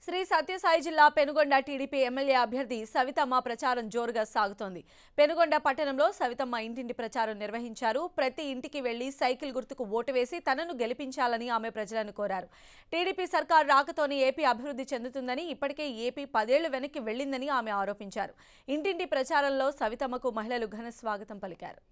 శ్రీ సత్యసాయి జిల్లా Penugonda TDP MLA అభ్యర్థి సవితమ్మ ప్రచారం జోరుగా సాగుతోంది. పెనుగొండ పట్టణంలో సవితమ్మ ఇంటింటి ప్రచారం నిర్వహించారు. ప్రతి ఇంటికి వెళ్లి సైకిల్ గుర్తుకు ఓటు వేసి తనను గెలిపించాలని ఆమె ప్రజలను కోరారు. టీడీపీ సర్కార్ రాకతోనే ఏపీ అభివృద్ధి చెందుతుందని, ఇప్పటికే ఏపీ 10 ఏళ్లు వెనక్కి వెళ్లిందని ఆమె ఆరోపించారు. ఇంటింటి ప్రచారంలో సవితమ్మకు మహిళలు ఘన స్వాగతం పలికారు.